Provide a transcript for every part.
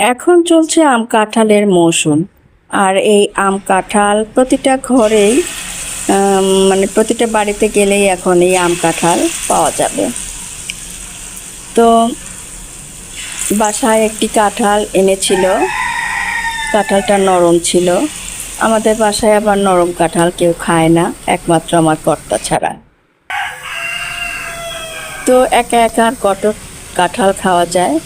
এখন চলছে আম কাঁঠালের মৌসুম। আর এই আম কাঁঠাল প্রতিটা ঘরেই মানে প্রতিটা বাড়িতে গেলেই এখন এই আম কাঁঠাল পাওয়া যাবে। তো বাসায় একটি কাঁঠাল এনেছিল, কাঁঠালটা নরম ছিল। আমাদের বাসায় আবার নরম কাঁঠাল কেউ খায় না, একমাত্র আমার কর্তা ছাড়া। তো একা একা আর কত কাঁঠাল খাওয়া যায়।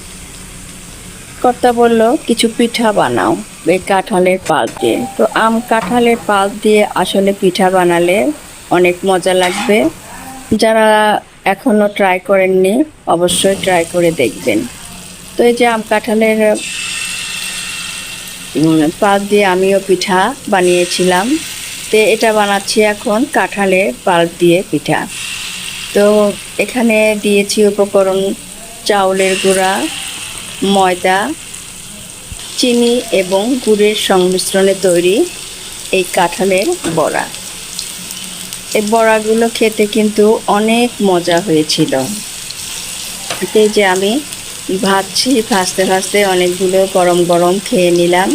কর্তা বলল কিছু পিঠা বানাও এই কাঁঠালের পাল্প দিয়ে। তো আম কাঁঠালের পাল্প দিয়ে আসলে পিঠা বানালে অনেক মজা লাগবে। যারা এখনও ট্রাই করেননি অবশ্যই ট্রাই করে দেখবেন। তো এই যে আম কাঁঠালের পাল্প দিয়ে আমিও পিঠা বানিয়েছিলাম। তো এটা বানাচ্ছি এখন কাঁঠালের পাল্প দিয়ে পিঠা। তো এখানে দিয়েছি উপকরণ: চাউলের গুঁড়া, ময়দা, চিনি এবং গুড়ের সংমিশ্রণে তৈরি এই কাঁঠালের বড়া। এই বড়াগুলো খেতে কিন্তু অনেক মজা হয়েছিল। এই যে আমি ভাজছি, ভাজতে ভাজতে অনেকগুলো গরম গরম খেয়ে নিলাম।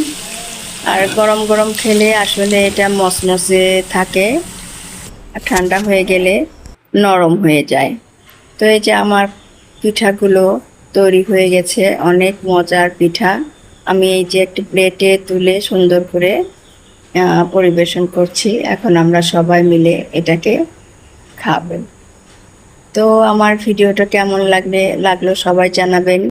আর গরম গরম খেলে আসলে এটা মচমচে থাকে, ঠান্ডা হয়ে গেলে নরম হয়ে যায়। তো এই যে আমার পিঠাগুলো তৈরি হয়ে গেছে, অনেক মজার পিঠা। আমি এই যে একটি প্লেটে তুলে সুন্দর করে পরিবেশন করছি। এখন আমরা সবাই মিলে এটাকে খাবো। তো আমার ভিডিওটা কেমন লাগলো সবাই জানাবেন।